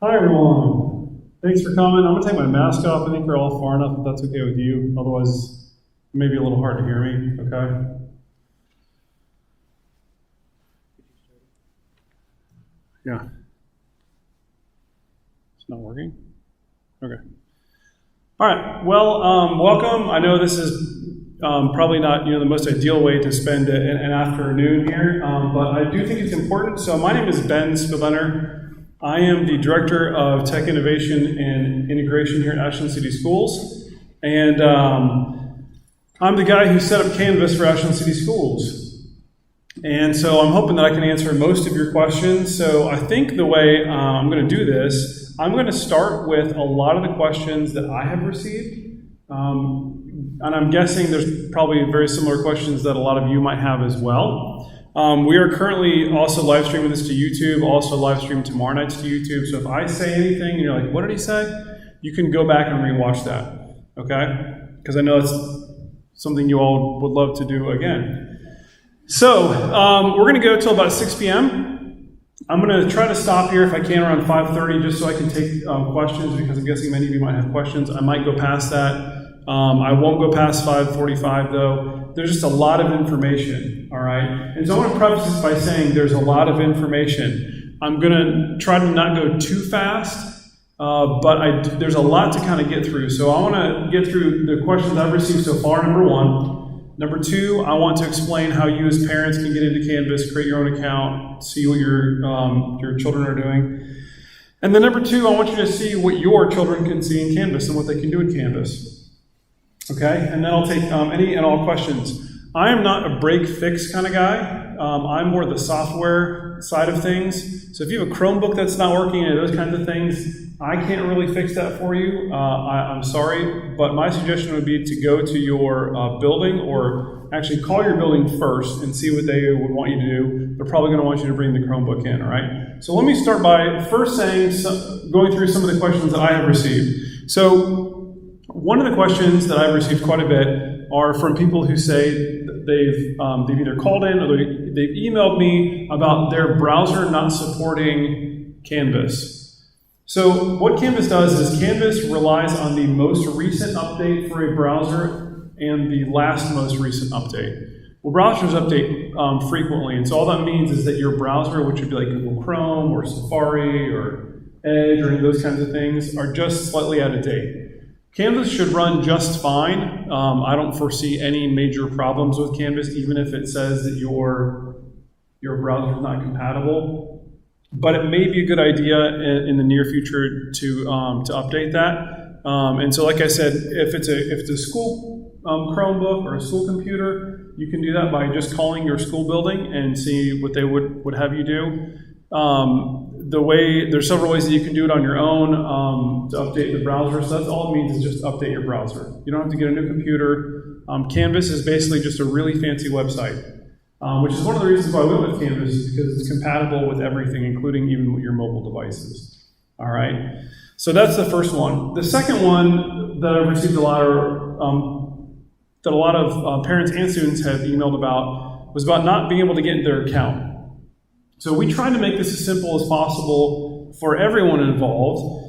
Hi everyone. Thanks for coming. I'm gonna take my mask off. I think you're all far enough if that's okay with you. Otherwise, it may be a little hard to hear me, okay? Yeah. It's not working? Okay. All right, well, welcome. I know this is probably not the most ideal way to spend an afternoon here, but I do think it's important. So my name is Ben Spillender. I am the Director of Tech Innovation and Integration here at Ashland City Schools. And I'm the guy who set up Canvas for Ashland City Schools. And so I'm hoping that I can answer most of your questions. So I think the way I'm going to do this, I'm going to start with a lot of the questions that I have received. And I'm guessing there's probably very similar questions that a lot of you might have as well. We are currently also live streaming this to YouTube, also live stream tomorrow nights to YouTube. So if I say anything and you're like, what did he say? You can go back and rewatch that, okay? Because I know it's something you all would love to do again. So we're going to go till about 6 p.m. I'm going to try to stop here if I can around 5:30 just so I can take questions because I'm guessing many of you might have questions. I might go past that. I won't go past 5:45 though. There's just a lot of information, all right? And so I want to preface this by saying there's a lot of information. I'm going to try to not go too fast, but there's a lot to kind of get through. So I want to get through the questions I've received so far, number one. Number two, I want to explain how you as parents can get into Canvas, create your own account, see what your children are doing. And then number two, I want you to see what your children can see in Canvas and what they can do in Canvas. Okay, and then I'll take any and all questions. I am not a break-fix kind of guy. I'm more the software side of things. So if you have a Chromebook that's not working and those kinds of things, I can't really fix that for you. I'm sorry, but my suggestion would be to go to your building or actually call your building first and see what they would want you to do. They're probably going to want you to bring the Chromebook in, all right? So let me start by first going through some of the questions that I have received. So one of the questions that I've received quite a bit are from people who say they've either called in or they've emailed me about their browser not supporting Canvas. So what Canvas does is Canvas relies on the most recent update for a browser and the last most recent update. Well, browsers update frequently, and so all that means is that your browser, which would be like Google Chrome or Safari or Edge or any of those kinds of things, are just slightly out of date. Canvas should run just fine. I don't foresee any major problems with Canvas, even if it says that your browser is not compatible. But it may be a good idea in the near future to update that. And so, like I said, if it's a school Chromebook or a school computer, you can do that by just calling your school building and see what they would have you do. There's several ways that you can do it on your own to update the browser. So that's all it means is just update your browser. You don't have to get a new computer. Canvas is basically just a really fancy website, which is one of the reasons why we went with Canvas, is because it's compatible with everything, including even your mobile devices. All right. So that's the first one. The second one that I've received a lot of parents and students have emailed about was about not being able to get into their account. So we tried to make this as simple as possible for everyone involved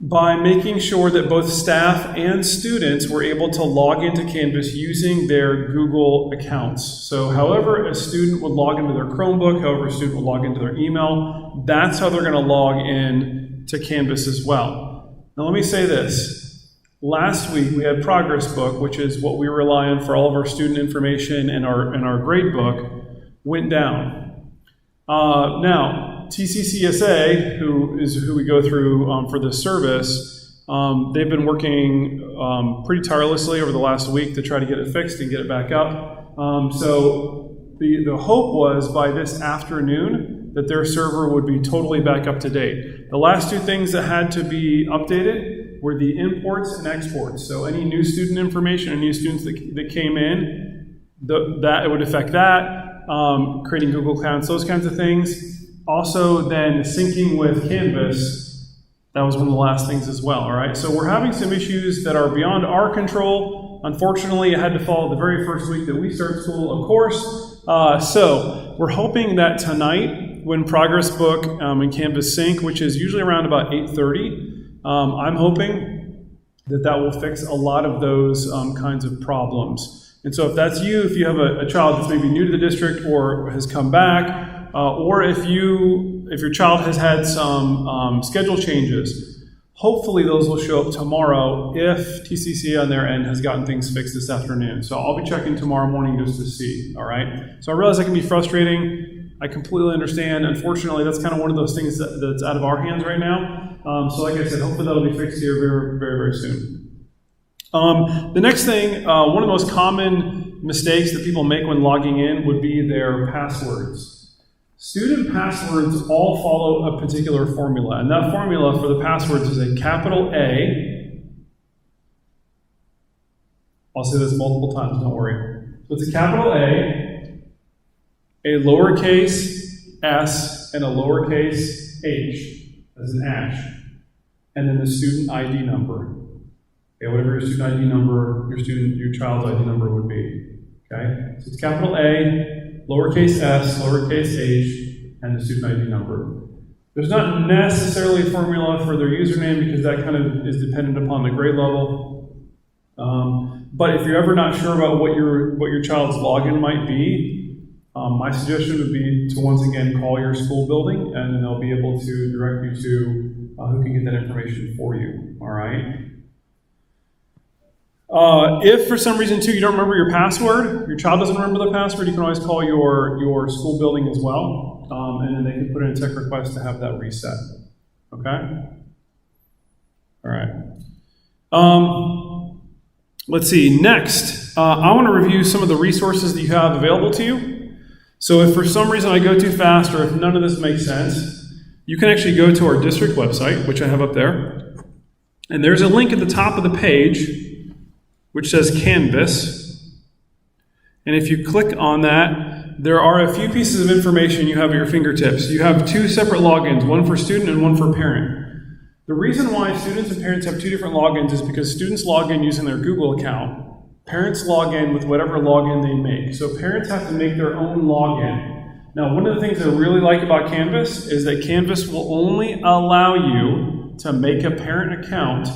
by making sure that both staff and students were able to log into Canvas using their Google accounts. So however a student would log into their Chromebook, however a student would log into their email, that's how they're going to log in to Canvas as well. Now let me say this. Last week we had Progress Book, which is what we rely on for all of our student information, and our grade book went down. Now, TCCSA, who we go through for this service, they've been working pretty tirelessly over the last week to try to get it fixed and get it back up. So the hope was by this afternoon that their server would be totally back up to date. The last two things that had to be updated were the imports and exports. So any new student information, any new students that came in, that it would affect that. Creating Google accounts, those kinds of things. Also then syncing with Canvas, that was one of the last things as well, all right? So we're having some issues that are beyond our control. Unfortunately, it had to fall the very first week that we start school, of course. So we're hoping that tonight when Progress Book and Canvas sync, which is usually around about 8:30. I'm hoping that will fix a lot of those kinds of problems. And so if that's you, if you have a child that's maybe new to the district or has come back, or if your child has had some schedule changes, hopefully those will show up tomorrow if TCC on their end has gotten things fixed this afternoon. So I'll be checking tomorrow morning just to see, all right? So I realize that can be frustrating. I completely understand. Unfortunately, that's kind of one of those things that's out of our hands right now. So like I said, hopefully that'll be fixed here very, very, very soon. The next thing, one of the most common mistakes that people make when logging in would be their passwords. Student passwords all follow a particular formula, and that formula for the passwords is a capital A. I'll say this multiple times, don't worry. So it's a capital a lowercase s, and a lowercase h, as in ash, and then the student ID number. Okay, whatever your student ID number, your child's ID number would be. Okay, so it's capital A, lowercase s, lowercase h, and the student ID number. There's not necessarily a formula for their username because that kind of is dependent upon the grade level. But if you're ever not sure about what your child's login might be, my suggestion would be to once again call your school building, and then they'll be able to direct you to who can get that information for you. All right. If for some reason too you don't remember your password, your child doesn't remember the password, you can always call your school building as well, and then they can put in a tech request to have that reset. Okay. All right. Let's see. Next, I want to review some of the resources that you have available to you. So if for some reason I go too fast or if none of this makes sense, you can actually go to our district website, which I have up there. And there's a link at the top of the page which says Canvas. And if you click on that, there are a few pieces of information you have at your fingertips. You have two separate logins, one for student and one for parent. The reason why students and parents have two different logins is because students log in using their Google account. Parents log in with whatever login they make. So parents have to make their own login. Now, one of the things I really like about Canvas is that Canvas will only allow you to make a parent account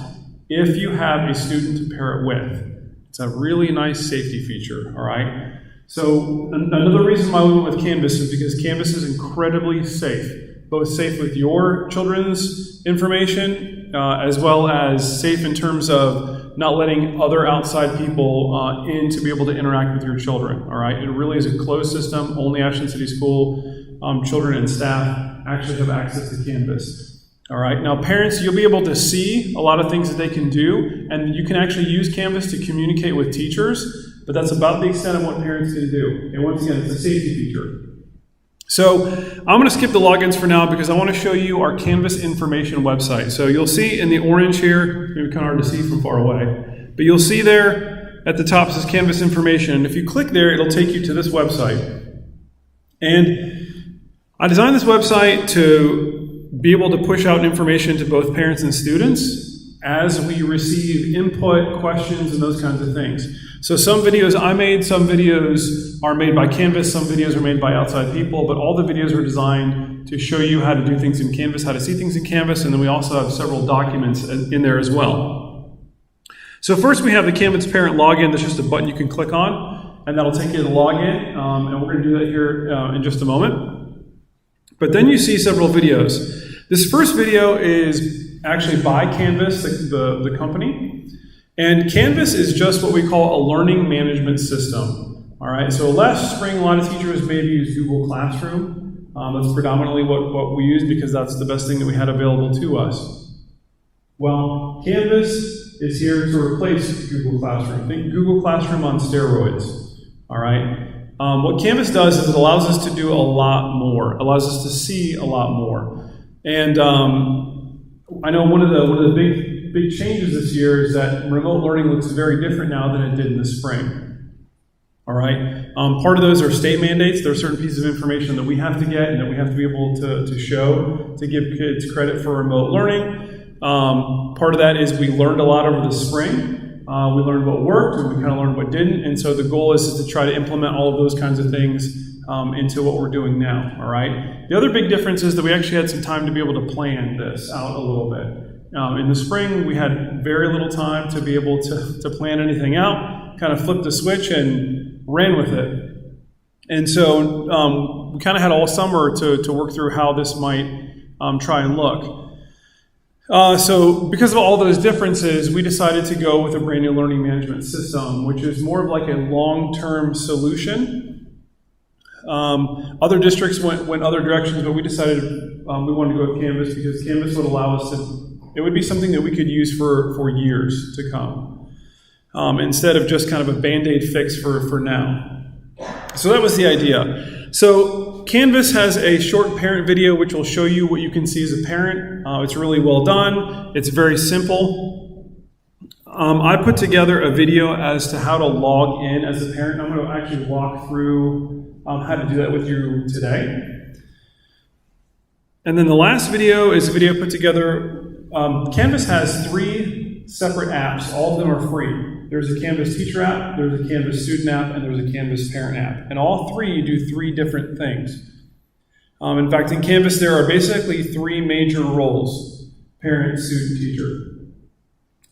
if you have a student to pair it with. It's a really nice safety feature, all right? So another reason why we went with Canvas is because Canvas is incredibly safe, both safe with your children's information as well as safe in terms of not letting other outside people in to be able to interact with your children, all right? It really is a closed system. Only Ashland City School children and staff actually have access to Canvas. All right, now parents, you'll be able to see a lot of things that they can do, and you can actually use Canvas to communicate with teachers, but that's about the extent of what parents can do. And once again, it's a safety feature. So I'm going to skip the logins for now because I want to show you our Canvas information website. So you'll see in the orange here, maybe kind of hard to see from far away, but you'll see there at the top says Canvas information. And if you click there, it'll take you to this website. And I designed this website to be able to push out information to both parents and students as we receive input, questions, and those kinds of things. So some videos I made, some videos are made by Canvas, some videos are made by outside people, but all the videos are designed to show you how to do things in Canvas, how to see things in Canvas, and then we also have several documents in there as well. So first we have the Canvas parent login. That's just a button you can click on, and that'll take you to the login, and we're going to do that here in just a moment. But then you see several videos. This first video is actually by Canvas, the company. And Canvas is just what we call a learning management system. All right, so last spring, a lot of teachers maybe used Google Classroom. That's predominantly what we use because that's the best thing that we had available to us. Well, Canvas is here to replace Google Classroom. Think Google Classroom on steroids. All right. What Canvas does is it allows us to do a lot more. It allows us to see a lot more. And I know one of the big changes this year is that remote learning looks very different now than it did in the spring. All right. Part of those are state mandates. There are certain pieces of information that we have to get and that we have to be able to show to give kids credit for remote learning. Part of that is we learned a lot over the spring. We learned what worked and we kind of learned what didn't. And so the goal is to try to implement all of those kinds of things into what we're doing now, all right? The other big difference is that we actually had some time to be able to plan this out a little bit. In the spring, we had very little time to be able to plan anything out, kind of flipped the switch and ran with it. And so we kind of had all summer to work through how this might try and look. So because of all those differences, we decided to go with a brand new learning management system, which is more of like a long-term solution. Other districts went other directions, but we decided we wanted to go with Canvas because Canvas would allow us to, it would be something that we could use for years to come, instead of just kind of a Band-Aid fix for now. So that was the idea. So Canvas has a short parent video which will show you what you can see as a parent. It's really well done. It's very simple. I put together a video as to how to log in as a parent. I'm going to actually walk through how to do that with you today. And then the last video is a video put together. Canvas has 3 separate apps. All of them are free. There's a Canvas teacher app, there's a Canvas student app, and there's a Canvas parent app. And all 3 do 3 different things. In fact, in Canvas, there are basically 3 major roles: parent, student, teacher.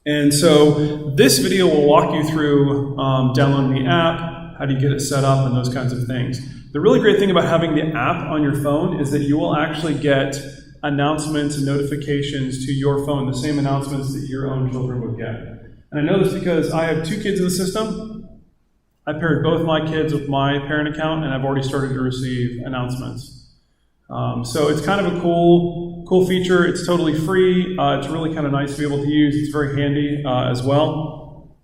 And so this video will walk you through downloading the app, how do you get it set up, and those kinds of things. The really great thing about having the app on your phone is that you will actually get announcements and notifications to your phone, the same announcements that your own children would get. And I know this because I have 2 kids in the system. I paired both my kids with my parent account, and I've already started to receive announcements. So it's kind of a cool feature. It's totally free. It's really kind of nice to be able to use. It's very handy as well.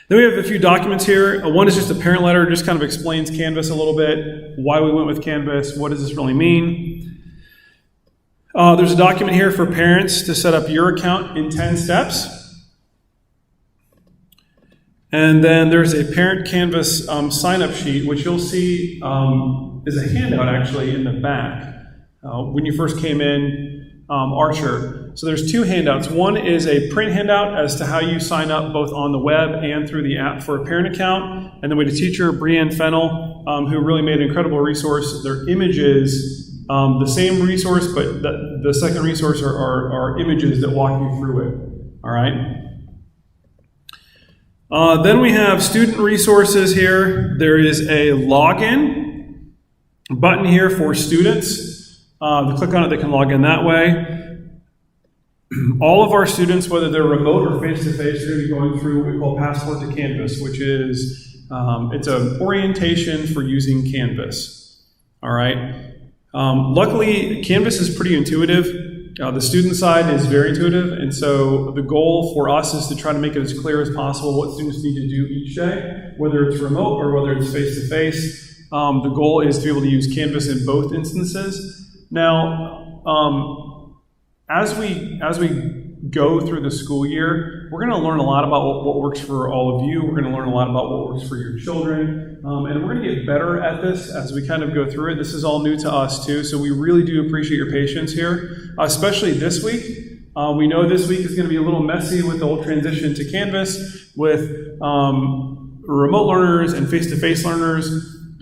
Then we have a few documents here. One is just a parent letter. It just kind of explains Canvas a little bit, why we went with Canvas, what does this really mean. There's a document here for parents to set up your account in 10 steps. And then there's a parent Canvas sign-up sheet, which you'll see is a handout actually in the back. When you first came in, Archer. So there's 2 handouts. One is a print handout as to how you sign up both on the web and through the app for a parent account. And then we had a teacher, Brianne Fennell, who really made an incredible resource. Their images, the same resource, but the second resource are images that walk you through it. All right. Then we have student resources here. There is a login button here for students. If you click on it, they can log in that way. All of our students, whether they're remote or face-to-face, are going to be going through what we call Passport to Canvas, which is it's an orientation for using Canvas. All right. Luckily, Canvas is pretty intuitive. The student side is very intuitive, and so the goal for us is to try to make it as clear as possible what students need to do each day, whether it's remote or whether it's face-to-face. The goal is to be able to use Canvas in both instances. Now, as we go through the school year, we're going to learn a lot about what works for all of you. We're going to learn a lot about what works for your children. And we're going to get better at this as we kind of go through it. This is all new to us too, so we really do appreciate your patience here, especially this week. We know this week is going to be a little messy with the whole transition to Canvas with remote learners and face-to-face learners.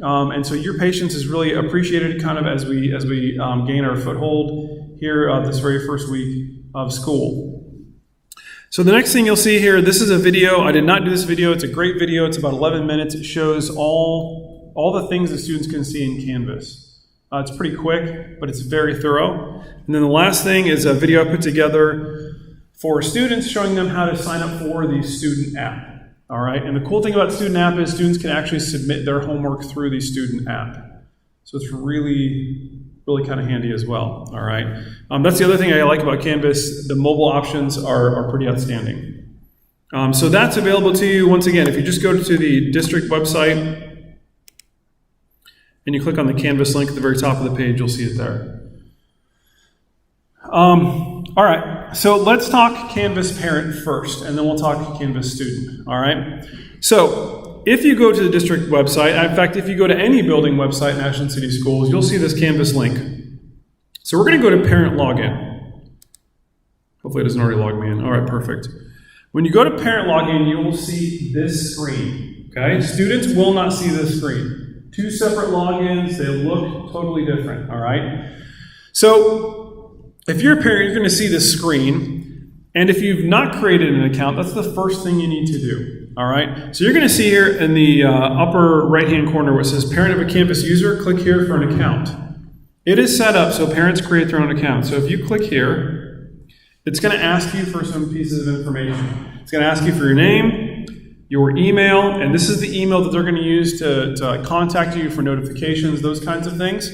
And so your patience is really appreciated kind of as we gain our foothold here this very first week of school. So the next thing you'll see here, this is a video. I did not do this video. It's a great video. It's about 11 minutes. It shows all the things that students can see in Canvas. It's pretty quick, but it's very thorough. And then the last thing is a video I put together for students showing them how to sign up for the student app. All right. And the cool thing about student app is students can actually submit their homework through the student app. So it's really kind of handy as well. All right. That's the other thing I like about Canvas. The mobile options are pretty outstanding. So that's available to you. Once again, if you just go to the district website and you click on the Canvas link at the very top of the page, you'll see it there. All right. So let's talk Canvas parent first, and then we'll talk Canvas student. All right. So if you go to the district website, in fact, if you go to any building website in Ashland City Schools, you'll see this Canvas link. So we're going to go to parent login. Hopefully it doesn't already log me in. All right, perfect. When you go to parent login, you will see this screen. Okay, students will not see this screen. Two separate logins, they look totally different, all right? So if you're a parent, you're going to see this screen, and if you've not created an account, that's the first thing you need to do, all right? So you're going to see here in the upper right-hand corner where it says Parent of a Campus User, click here for an account. It is set up so parents create their own account. So if you click here, it's going to ask you for some pieces of information. It's going to ask you for your name, your email, and this is the email that they're going to use to contact you for notifications, those kinds of things.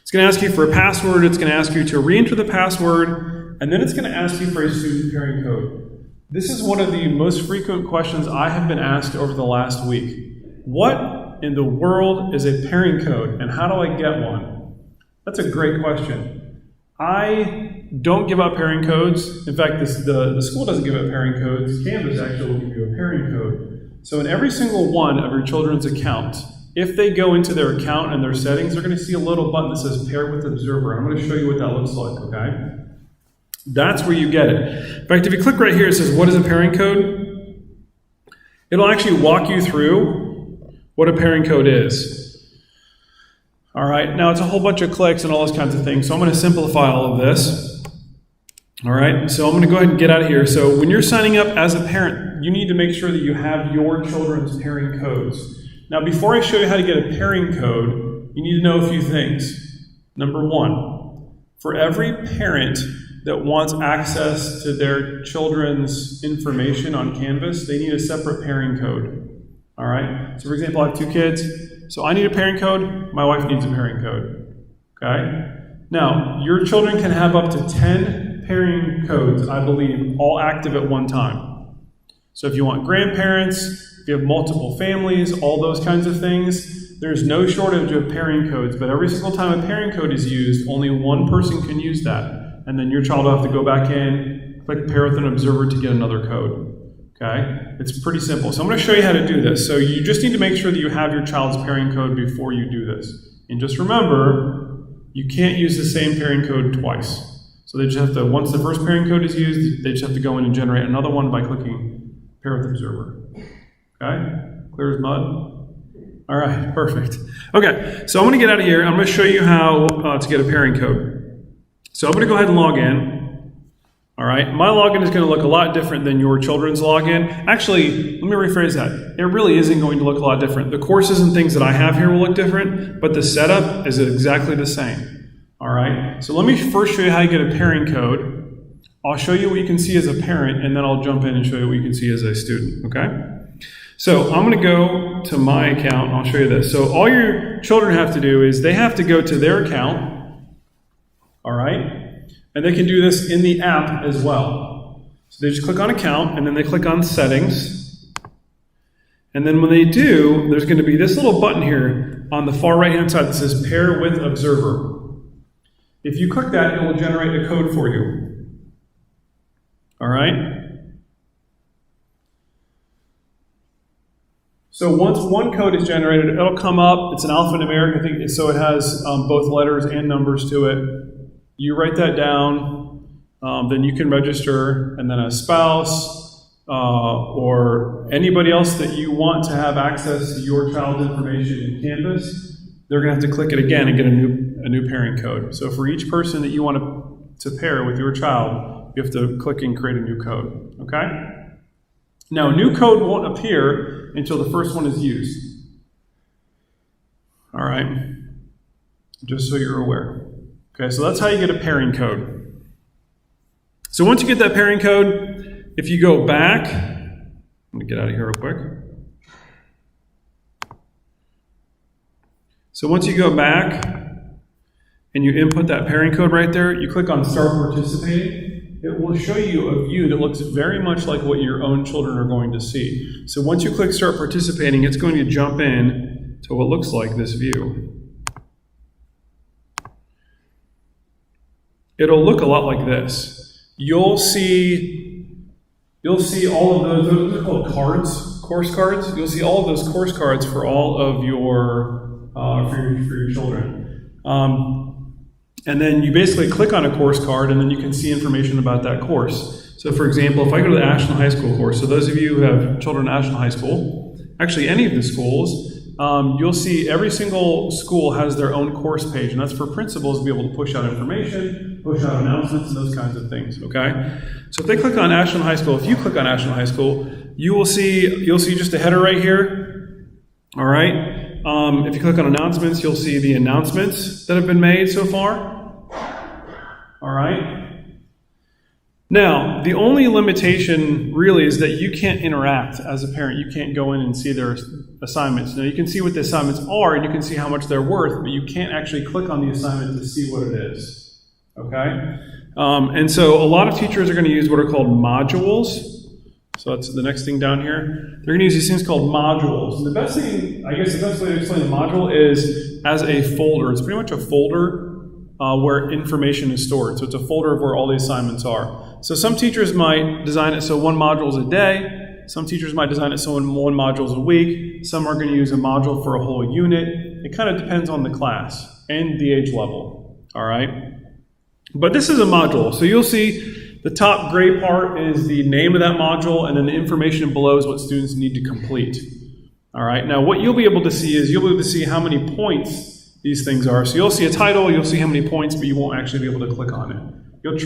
It's going to ask you for a password. It's going to ask you to re-enter the password, and then it's going to ask you for a student pairing code. This is one of the most frequent questions I have been asked over the last week. What in the world is a pairing code, and how do I get one? That's a great question. I don't give out pairing codes. In fact, the school doesn't give out pairing codes. Canvas actually will give you a pairing code. So in every single one of your children's accounts, if they go into their account and their settings, they're going to see a little button that says Pair with Observer. I'm going to show you what that looks like, okay? That's where you get it. In fact, if you click right here, it says, what is a pairing code? It'll actually walk you through what a pairing code is. All right, now it's a whole bunch of clicks and all those kinds of things, so I'm going to simplify all of this. All right, so I'm going to go ahead and get out of here. So when you're signing up as a parent, you need to make sure that you have your children's pairing codes. Now, before I show you how to get a pairing code, you need to know a few things. Number one, for every parent that wants access to their children's information on Canvas, they need a separate pairing code. All right, so for example, I have 2 kids. So I need a pairing code, my wife needs a pairing code, okay? Now, your children can have up to 10 pairing codes, I believe, all active at one time. So if you want grandparents, if you have multiple families, all those kinds of things, there's no shortage of pairing codes, but every single time a pairing code is used, only one person can use that. And then your child will have to go back in, click Pair with an Observer to get another code. Okay, it's pretty simple. So I'm going to show you how to do this. So you just need to make sure that you have your child's pairing code before you do this. And just remember, you can't use the same pairing code twice. So they just have to, once the first pairing code is used, they just have to go in and generate another one by clicking Pair with Observer. Okay, clear as mud? All right, perfect. Okay, so I'm going to get out of here. I'm going to show you how to get a pairing code. So I'm going to go ahead and log in. All right, my login is going to look a lot different than your children's login. Actually, let me rephrase that. It really isn't going to look a lot different. The courses and things that I have here will look different, but the setup is exactly the same. All right, so let me first show you how you get a pairing code. I'll show you what you can see as a parent, and then I'll jump in and show you what you can see as a student, okay? So I'm going to go to my account, and I'll show you this. So all your children have to do is they have to go to their account, all right? And they can do this in the app as well. So they just click on Account, and then they click on Settings. And then when they do, there's going to be this little button here on the far right-hand side that says Pair with Observer. If you click that, it will generate a code for you. All right? So once one code is generated, it'll come up. It's an alphanumeric, I think, so it has both letters and numbers to it. You write that down, then you can register, and then a spouse or anybody else that you want to have access to your child's information in Canvas, they're going to have to click it again and get a new pairing code. So for each person that you want to pair with your child, you have to click and create a new code, okay? Now, a new code won't appear until the first one is used. All right, just so you're aware. Okay, so that's how you get a pairing code. So once you get that pairing code, if you go back, let me get out of here real quick. So once you go back and you input that pairing code right there, you click on Start Participating. It will show you a view that looks very much like what your own children are going to see. So once you click Start Participating, it's going to jump in to what looks like this view. It'll look a lot like this. You'll see all of those are called cards, course cards. You'll see all of those course cards for all of your for your children. And then you basically click on a course card, and then you can see information about that course. So for example, if I go to the Ashland High School course, so those of you who have children at Ashland High School, actually any of the schools, you'll see every single school has their own course page, and that's for principals to be able to push out information, push out announcements, and those kinds of things, okay? So if they click on Ashland High School, if you click on Ashland High School, you'll see just a header right here, all right? If you click on announcements, you'll see the announcements that have been made so far, all right? Now, the only limitation really is that you can't interact as a parent. You can't go in and see their assignments. Now, you can see what the assignments are, and you can see how much they're worth, but you can't actually click on the assignment to see what it is, okay? And so a lot of teachers are going to use what are called modules. So that's the next thing down here. They're going to use these things called modules. And the best thing, I guess the best way to explain a module is as a folder. It's pretty much a folder where information is stored. So it's a folder of where all the assignments are. So some teachers might design it so one module is a day. Some teachers might design it so one module is a week. Some are going to use a module for a whole unit. It kind of depends on the class and the age level, all right? But this is a module. So you'll see the top gray part is the name of that module, and then the information below is what students need to complete. All right, now what you'll be able to see is you'll be able to see how many points these things are. So you'll see a title, you'll see how many points, but you won't actually be able to click on it. Your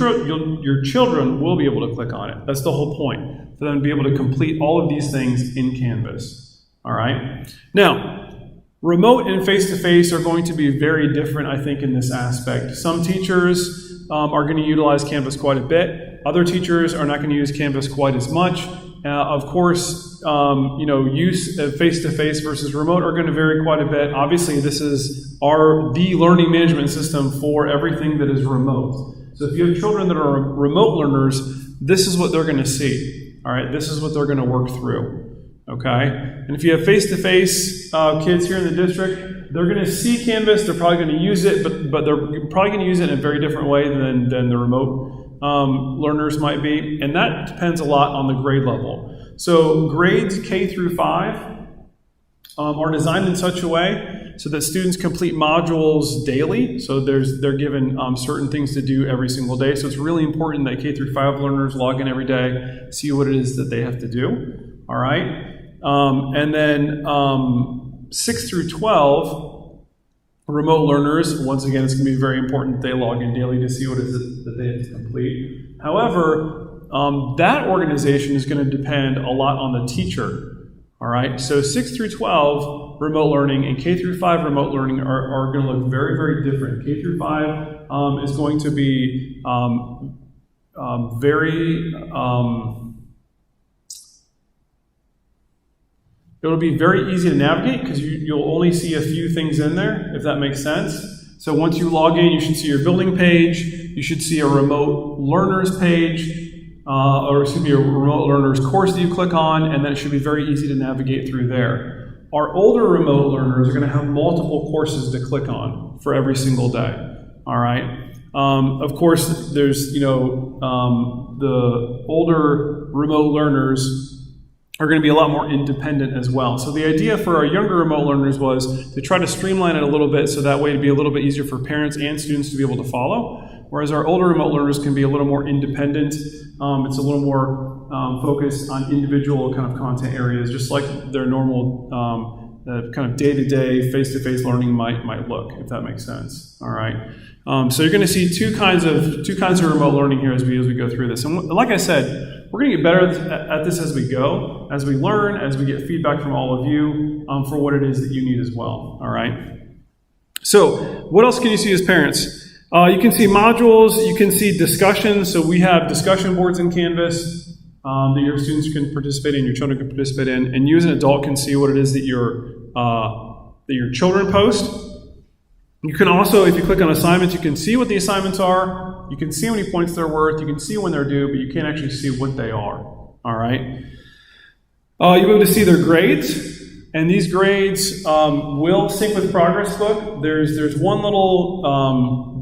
children will be able to click on it. That's the whole point, for them to be able to complete all of these things in Canvas. All right, now remote and face-to-face are going to be very different, I think, in this aspect. Some teachers are going to utilize Canvas quite a bit. Other teachers are not going to use Canvas quite as much. Of course, use of face-to-face versus remote are going to vary quite a bit. Obviously, this is the learning management system for everything that is remote. So if you have children that are remote learners, this is what they're going to see. All right, this is what they're going to work through. Okay, and if you have face-to-face kids here in the district, they're going to see Canvas. They're probably going to use it, but they're probably going to use it in a very different way than the remote learners might be, and that depends a lot on the grade level. So grades K through 5 are designed in such a way so that students complete modules daily. So they're given certain things to do every single day. So it's really important that K through 5 learners log in every day, see what it is that they have to do. All right, and then 6 through 12 remote learners. Once again, it's going to be very important that they log in daily to see what it is that they have to complete. However, that organization is going to depend a lot on the teacher. All right, so 6 through 12 remote learning and K through 5 remote learning are going to look very, very different. K through 5 is going to be it'll be very easy to navigate because you'll only see a few things in there, if that makes sense. So once you log in, you should see your building page, you should see a remote learners page, a remote learners course that you click on, and then it should be very easy to navigate through there. Our older remote learners are going to have multiple courses to click on for every single day. All right. Of course, there's the older remote learners are going to be a lot more independent as well. So the idea for our younger remote learners was to try to streamline it a little bit so that way it'd be a little bit easier for parents and students to be able to follow. Whereas our older remote learners can be a little more independent. It's a little more focused on individual kind of content areas, just like their normal kind of day-to-day, face-to-face learning might look, if that makes sense. All right. So you're going to see two kinds of remote learning here as we go through this. And like I said, we're going to get better at this as we go, as we learn, as we get feedback from all of you for what it is that you need as well. All right. So what else can you see as parents? You can see modules. You can see discussions. So we have discussion boards in Canvas that your students can participate in, your children can participate in, and you as an adult can see what it is that your children post. You can also, if you click on assignments, you can see what the assignments are. You can see how many points they're worth. You can see when they're due, but you can't actually see what they are. All right. You'll be able to see their grades, and these grades will sync with Progress Book. There's one little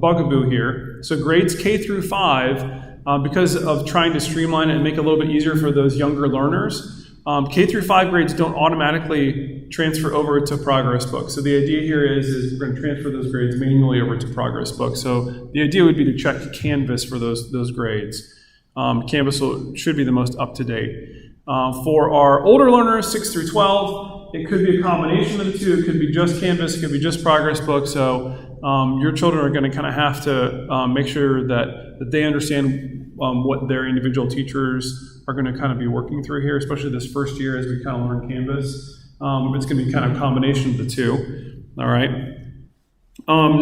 bugaboo here. So grades K through 5, because of trying to streamline it and make it a little bit easier for those younger learners, K through 5 grades don't automatically transfer over to Progress Book. So the idea here is we're going to transfer those grades manually over to Progress Book. So the idea would be to check Canvas for those grades. Canvas should be the most up-to-date. For our older learners, 6 through 12, It could be a combination of the two. It could be just Canvas. It could be just Progress Book. So your children are going to kind of have to make sure that they understand what their individual teachers are going to kind of be working through here, especially this first year as we kind of learn Canvas. It's going to be kind of a combination of the two. All right.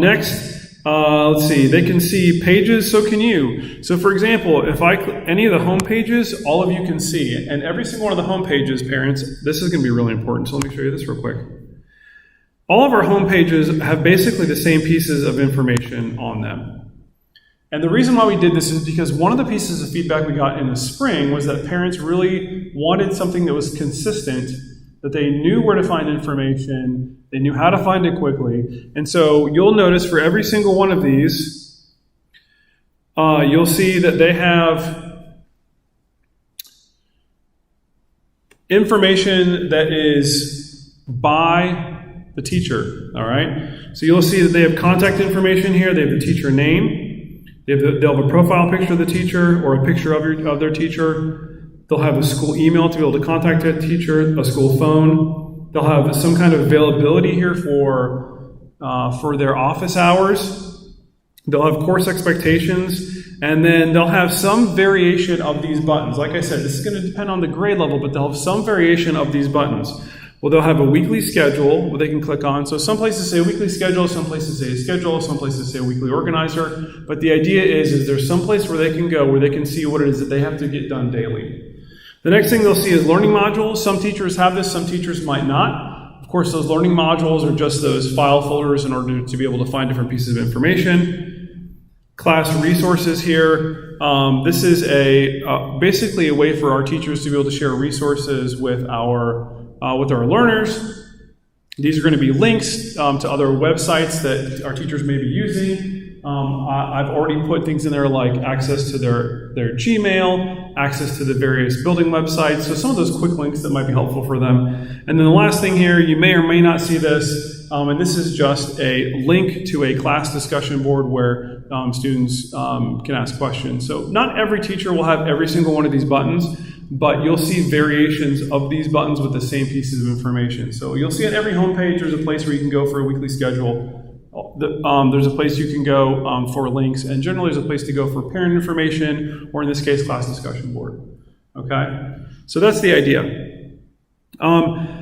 Next, let's see. They can see pages, so can you. So for example, if I click any of the home pages, all of you can see. And every single one of the home pages, parents, this is going to be really important. So let me show you this real quick. All of our home pages have basically the same pieces of information on them. And the reason why we did this is because one of the pieces of feedback we got in the spring was that parents really wanted something that was consistent, that they knew where to find information, they knew how to find it quickly. And so you'll notice for every single one of these, you'll see that they have information that is by the teacher, all right? So you'll see that they have contact information here, they have the teacher name, they'll have a profile picture of the teacher or a picture of their teacher. They'll have a school email to be able to contact a teacher, a school phone. They'll have some kind of availability here for their office hours. They'll have course expectations, and then they'll have some variation of these buttons. Like I said, this is going to depend on the grade level, but they'll have some variation of these buttons. Well, they'll have a weekly schedule where they can click on. So some places say weekly schedule, some places say schedule, some places say weekly organizer. But the idea is there's some place where they can go where they can see what it is that they have to get done daily. The next thing they'll see is learning modules. Some teachers have this, some teachers might not. Of course, those learning modules are just those file folders in order to be able to find different pieces of information. Class resources here. This is basically a way for our teachers to be able to share resources with our learners. These are going to be links to other websites that our teachers may be using. I've already put things in there like access to their Gmail, access to the various building websites, so some of those quick links that might be helpful for them. And then the last thing here, you may or may not see this, and this is just a link to a class discussion board where students can ask questions. So not every teacher will have every single one of these buttons, but you'll see variations of these buttons with the same pieces of information. So you'll see at every homepage there's a place where you can go for a weekly schedule. There's a place you can go for links, and generally there's a place to go for parent information, or in this case, class discussion board. Okay? So that's the idea.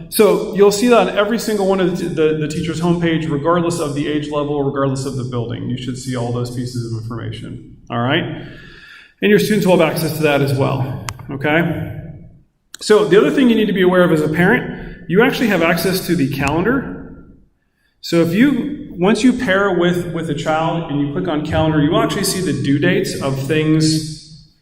So you'll see that on every single one of the teacher's homepage, regardless of the age level, regardless of the building. You should see all those pieces of information. All right? And your students will have access to that as well. Okay? So the other thing you need to be aware of as a parent, you actually have access to the calendar. So once you pair with a child and you click on calendar, you will actually see the due dates of things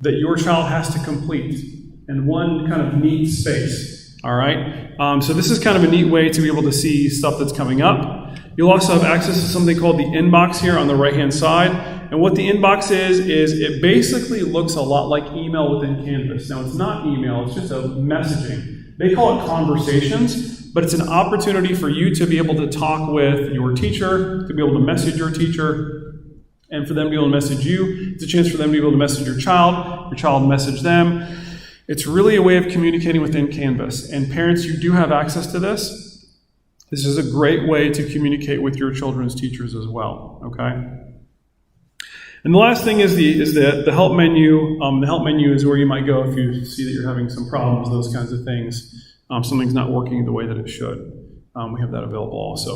that your child has to complete in one kind of neat space. All right? So this is kind of a neat way to be able to see stuff that's coming up. You'll also have access to something called the inbox here on the right-hand side. And what the inbox is it basically looks a lot like email within Canvas. Now, it's not email, it's just a messaging. They call it conversations, but it's an opportunity for you to be able to talk with your teacher, to be able to message your teacher, and for them to be able to message you. It's a chance for them to be able to message your child message them. It's really a way of communicating within Canvas. And parents, you do have access to this. This is a great way to communicate with your children's teachers as well, okay? And the last thing is the help menu. The help menu is where you might go if you see that you're having some problems, those kinds of things. Something's not working the way that it should. We have that available also.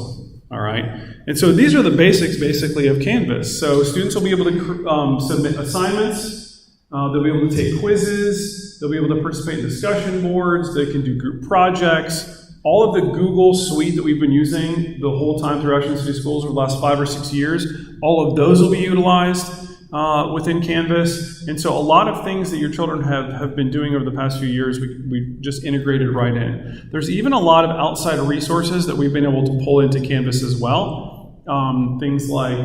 All right. And so these are the basics, basically, of Canvas. So students will be able to submit assignments. They'll be able to take quizzes. They'll be able to participate in discussion boards. They can do group projects. All of the Google suite that we've been using the whole time through Ashland City Schools over the last 5 or 6 years, all of those will be utilized within Canvas. And so a lot of things that your children have been doing over the past few years, we just integrated right in. There's even a lot of outside resources that we've been able to pull into Canvas as well. Things like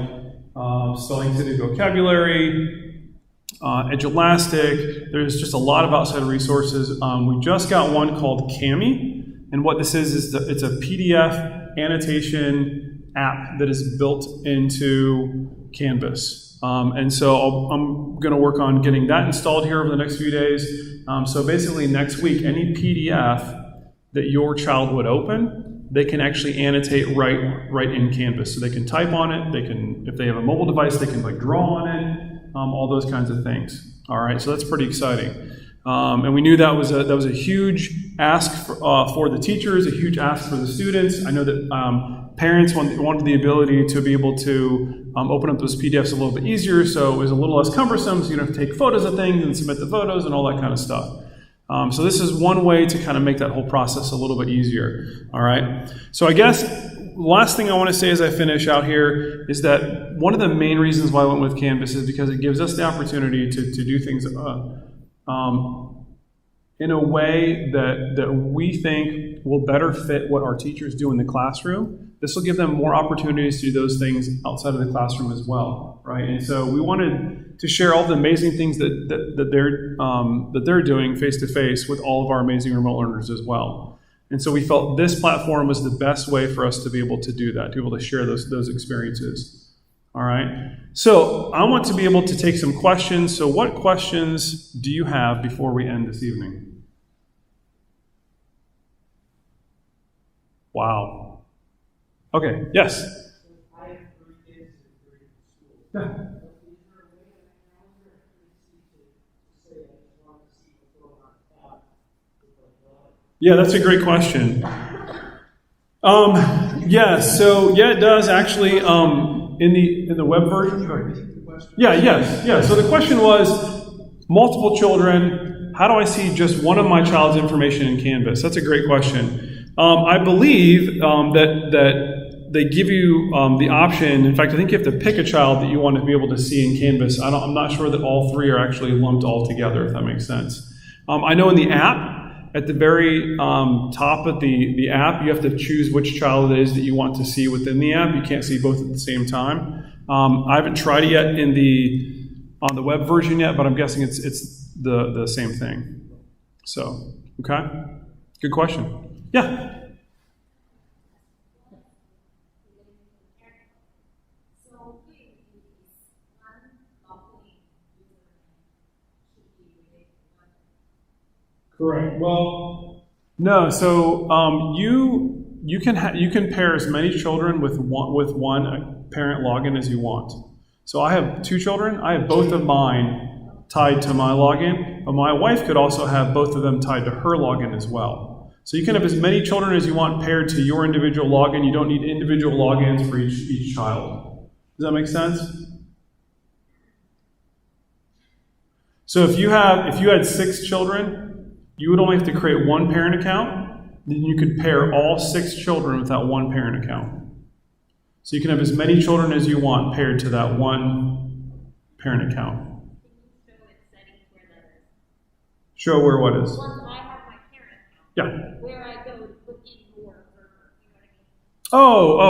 spelling to new vocabulary, Edulastic. There's just a lot of outside resources. We just got one called Kami. And what this is it's a PDF annotation app that is built into Canvas. And so I'm going to work on getting that installed here over the next few days. So basically next week, any PDF that your child would open, they can actually annotate right in Canvas. So they can type on it, they can, if they have a mobile device, they can like draw on it, all those kinds of things. All right, so that's pretty exciting. And we knew that was a huge ask for the teachers, a huge ask for the students. I know that parents wanted the ability to be able to open up those PDFs a little bit easier, so it was a little less cumbersome, so you don't have to take photos of things and submit the photos and all that kind of stuff. So this is one way to kind of make that whole process a little bit easier. All right. So I guess the last thing I want to say as I finish out here is that one of the main reasons why I went with Canvas is because it gives us the opportunity to do things in a way that we think will better fit what our teachers do in the classroom. This will give them more opportunities to do those things outside of the classroom as well, right? And so we wanted to share all the amazing things that they're doing face-to-face with all of our amazing remote learners as well. And so we felt this platform was the best way for us to be able to do that, to be able to share those experiences. All right. So I want to be able to take some questions. So what questions do you have before we end this evening? Wow. Okay. Yes. I have 3 kids in 3 schools. Yeah. Is there a way on the calendar to say I just want to see what's going on with Yeah, that's a great question. Yeah, it does actually. In the web version. Yeah. So the question was, multiple children. How do I see just one of my child's information in Canvas? That's a great question. I believe that they give you the option. In fact, I think you have to pick a child that you want to be able to see in Canvas. I'm not sure that all 3 are actually lumped all together, if that makes sense. I know in the app, at the very top of the app, you have to choose which child it is that you want to see within the app. You can't see both at the same time. I haven't tried it yet on the web version yet, but I'm guessing it's the same thing. So, okay, good question. Yeah. Correct. Well, no. So you can pair as many children with one parent login as you want. So I have 2 children. I have both of mine tied to my login, but my wife could also have both of them tied to her login as well. So you can have as many children as you want paired to your individual login. You don't need individual logins for each child. Does that make sense? So if you had 6 children, you would only have to create one parent account, then you could pair all 6 children with that one parent account. So you can have as many children as you want paired to that one parent account. Show where what is? Once I have my parent account, yeah. Where I go put in more server, you know what I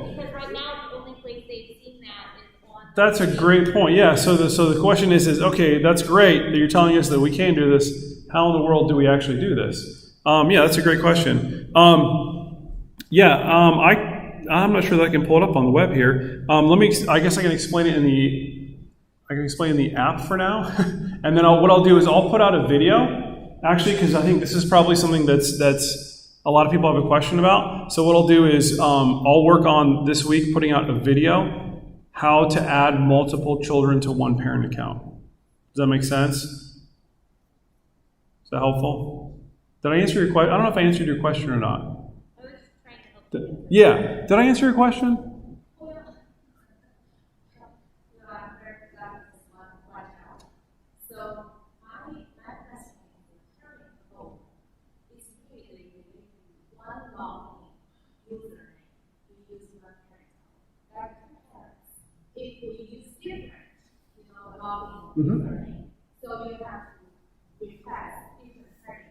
mean? Because right now the only place they've seen that is on. That's a great point. Yeah. So the question is okay, that's great that you're telling us that we can do this. How in the world do we actually do this? Yeah, that's a great question. I'm not sure that I can pull it up on the web here. I guess I can explain it in the app for now, and then what I'll do is I'll put out a video, actually, because I think this is probably something that's a lot of people have a question about. So what I'll do is I'll work on this week putting out a video how to add multiple children to one parent account. Does that make sense? Is that helpful? Did I answer your question? I don't know if I answered your question or not. I was just trying to help you. Yeah. Did I answer your question? So you have to request different.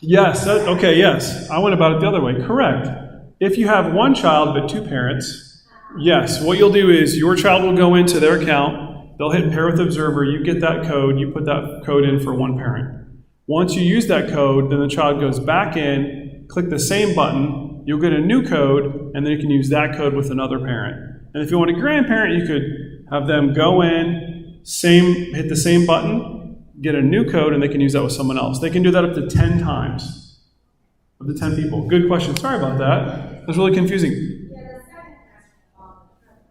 Yes. Okay. Yes. I went about it the other way. Correct. If you have one child but 2 parents, yes. What you'll do is your child will go into their account. They'll hit pair with observer. You get that code. You put that code in for one parent. Once you use that code, then the child goes back in, click the same button. You'll get a new code, and then you can use that code with another parent. And if you want a grandparent, you could have them go in. Hit the same button, get a new code, and they can use that with someone else. They can do that up to 10 times. of the 10 people? Good question. Sorry about that. That's really confusing. Yeah, the second question about the progress.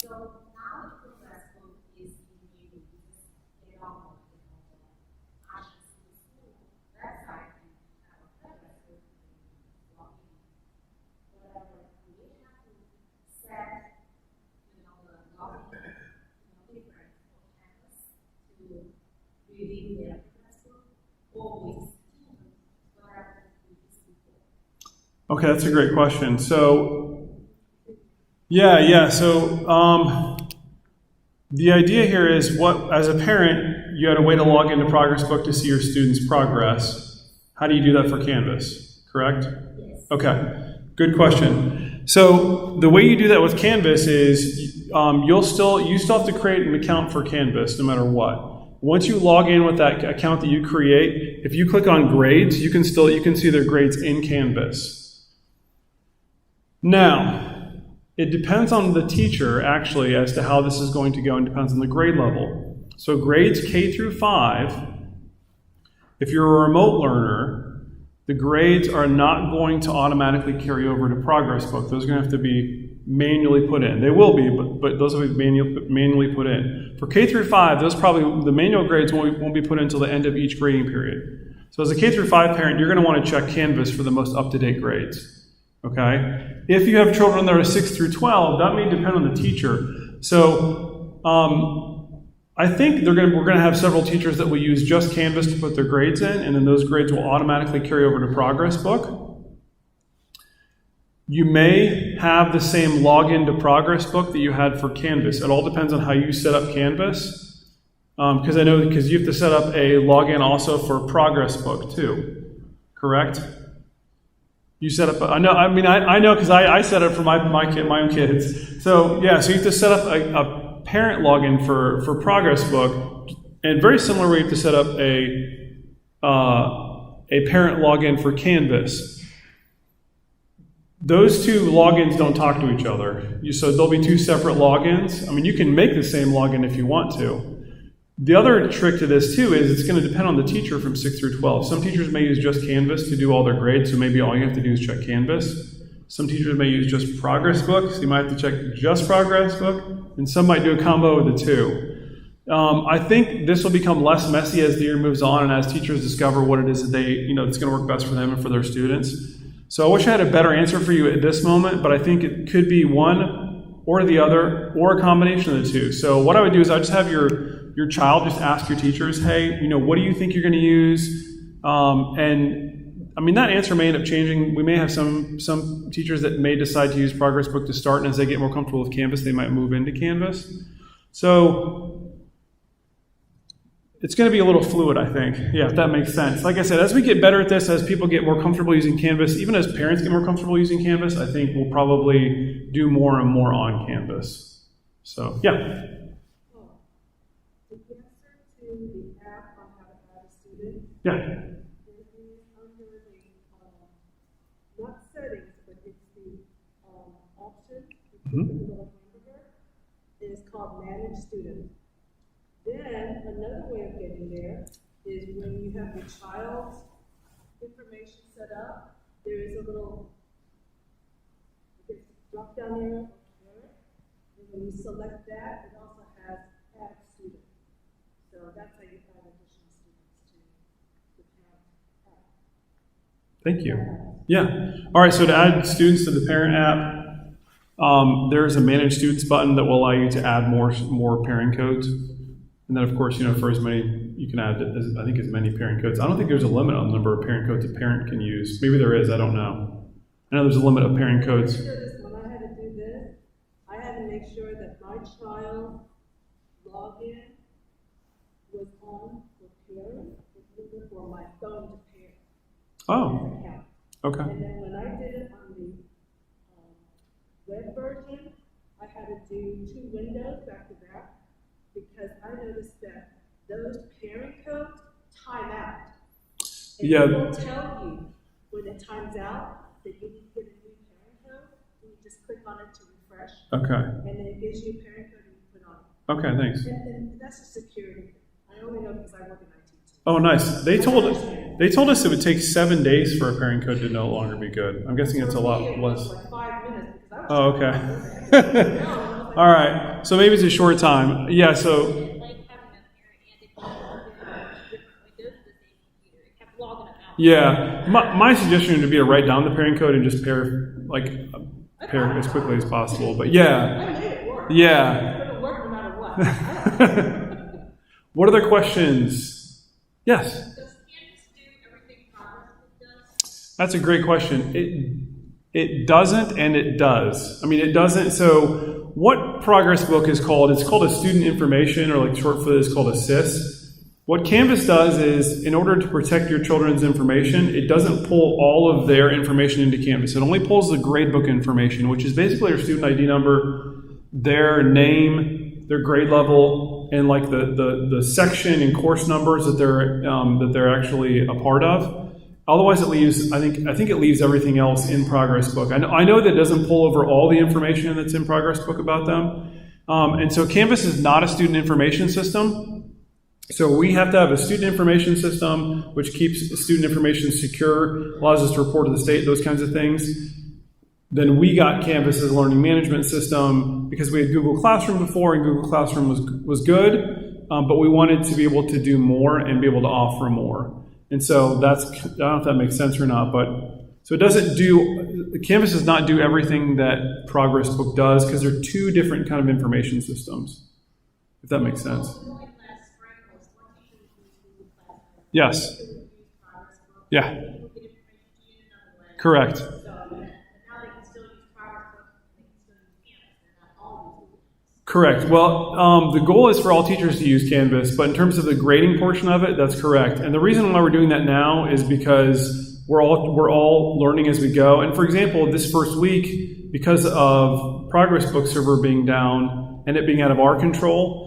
So now the progress book is being used in all of the actions in the school website and have a progress book and log in. Whatever, we have to set, the login, different for campus to review their progress book or with students, whatever we see for. Okay, that's a great question. So, so the idea here is as a parent, you had a way to log into ProgressBook to see your students' progress. How do you do that for Canvas, correct? Yes. Okay, good question. So the way you do that with Canvas is you still have to create an account for Canvas no matter what. Once you log in with that account that you create, if you click on grades, you can see their grades in Canvas. Now, it depends on the teacher actually as to how this is going to go and depends on the grade level. So grades K through 5, if you're a remote learner, the grades are not going to automatically carry over to ProgressBook. Those are going to have to be manually put in. They will be, but those will be manually put in. For K through 5, the manual grades won't be put in until the end of each grading period. So as a K through 5 parent, you're going to want to check Canvas for the most up-to-date grades. Okay? If you have children that are 6 through 12, that may depend on the teacher. So I think we're going to have several teachers that will use just Canvas to put their grades in, and then those grades will automatically carry over to ProgressBook. You may have the same login to ProgressBook that you had for Canvas. It all depends on how you set up Canvas, because you have to set up a login also for ProgressBook too, correct? You set up, I know because I set up for my own kids. So yeah, so you have to set up a parent login for ProgressBook, and very similar we have to set up a parent login for Canvas. Those two logins don't talk to each other. So there'll be two separate logins. I mean, you can make the same login if you want to. The other trick to this too is it's going to depend on the teacher from 6 through 12. Some teachers may use just Canvas to do all their grades, so maybe all you have to do is check Canvas. Some teachers may use just ProgressBook, so you might have to check just ProgressBook, and some might do a combo of the two. I think this will become less messy as the year moves on and as teachers discover what it is that it's going to work best for them and for their students. So I wish I had a better answer for you at this moment, but I think it could be one or the other or a combination of the two. So what I would do is I'd just have your child just ask your teachers, hey, what do you think you're going to use? And I mean, that answer may end up changing. We may have some teachers that may decide to use ProgressBook to start, and as they get more comfortable with Canvas, they might move into Canvas. So it's going to be a little fluid, I think. Yeah, if that makes sense. Like I said, as we get better at this, as people get more comfortable using Canvas, even as parents get more comfortable using Canvas, I think we'll probably do more and more on Canvas. So, yeah. The answer to the app on how to add a student. Yeah. It is under the, not settings, but it's the option, the little hamburger. It is called Manage Student. Then another way of getting there is when you have your child's information set up, there is a little drop down arrow there. And when you select that, it also has Add Student. So that's how you add additional students to the parent app. Thank you. Yeah. All right, so to add students to the parent app, there's a Manage Students button that will allow you to add more parent codes. And then, of course, for as many, you can add, I think, as many parent codes. I don't think there's a limit on the number of parent codes a parent can use. Maybe there is, I don't know. I know there's a limit of parent codes. When I had to do this, I had to make sure that my child's login was on for parent, for my phone to parent. Oh, Account. okay. And then when I did it on the web version, I had to do 2 windows back to back because I noticed that those parent codes time out. And Yeah. it will tell you when it times out that you need to get a new parent code, and you just click on it to refresh, Okay. and then it gives you a parent code and you put on it. Okay, thanks. And that's a security thing. I only know because I work in IT too. Oh, nice. They told us it would take 7 days for a pairing code to no longer be good. I'm guessing it's a lot It was less. like 5 minutes because I was. Oh, okay. All right. So maybe it's a short time. Yeah. So Like having a parent and different windows of the same computer. It kept logging them out. yeah, my suggestion would be to write down the pairing code and just pair as quickly as possible. But yeah, I made it work. yeah. It's gonna work no matter what. What other questions? Yes. Does Canvas do everything Progress does? That's a great question. It doesn't and it does. I mean, it doesn't. So what Progress Book is called, it's called a student information, or like short for it is called a SIS. What Canvas does is, in order to protect your children's information, it doesn't pull all of their information into Canvas. It only pulls the gradebook information, which is basically their student ID number, their name, their grade level, and like the section and course numbers that they're actually a part of. Otherwise, it leaves. I think it leaves everything else in Progress Book. I know that it doesn't pull over all the information that's in Progress Book about them, and so Canvas is not a student information system. So we have to have a student information system which keeps student information secure, allows us to report to the state, those kinds of things. Then we got Canvas as a learning management system because we had Google Classroom before, and Google Classroom was good, but we wanted to be able to do more and be able to offer more. And so I don't know if that makes sense or not, but so it doesn't do, Canvas does not do everything that Progress Book does because they're two different kind of information systems, if that makes sense. Yes. Yeah. Correct. Correct. Well, the goal is for all teachers to use Canvas, but in terms of the grading portion of it, that's correct. And the reason why we're doing that now is because we're all learning as we go. And for example, this first week, because of Progress Book server being down and it being out of our control,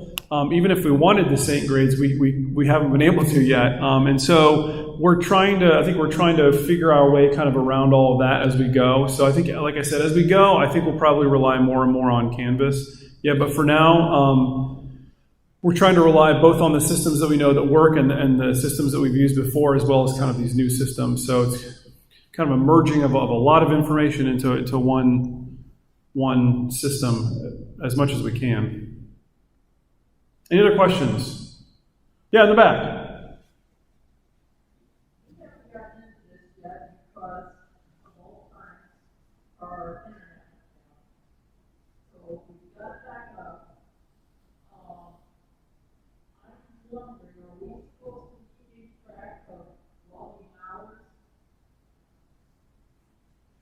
even if we wanted to sync grades, we haven't been able to yet. And so we're trying to figure our way kind of around all of that as we go. So I think, like I said, as we go, I think we'll probably rely more and more on Canvas. Yeah, but for now, we're trying to rely both on the systems that we know that work and the systems that we've used before, as well as kind of these new systems. So it's kind of a merging of a lot of information into one system as much as we can. Any other questions? Yeah, in the back.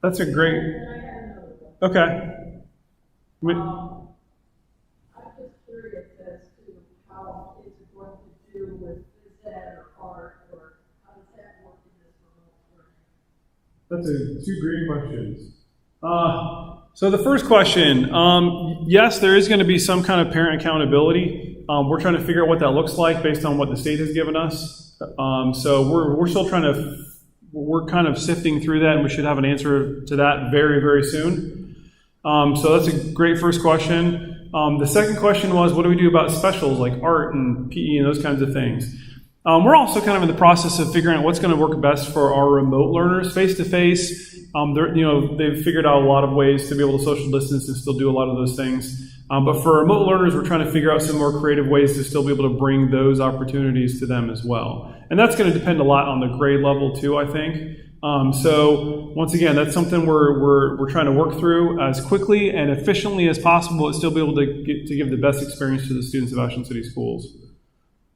That's a great. Okay. I'm just curious as to how it's going to do with phys ed or art, or how does that work in this remote learning? That's two great questions. So the first question, yes, there is going to be some kind of parent accountability. We're trying to figure out what that looks like based on what the state has given us. So we're still we're kind of sifting through that, and we should have an answer to that very, very soon. So that's a great first question. The second question was, what do we do about specials like art and PE and those kinds of things? We're also kind of in the process of figuring out what's going to work best for our remote learners face-to-face. They've figured out a lot of ways to be able to social distance and still do a lot of those things. But for remote learners, we're trying to figure out some more creative ways to still be able to bring those opportunities to them as well. And that's going to depend a lot on the grade level too, I think. So once again, that's something we're trying to work through as quickly and efficiently as possible, and still be able to give the best experience to the students of Ashland City Schools.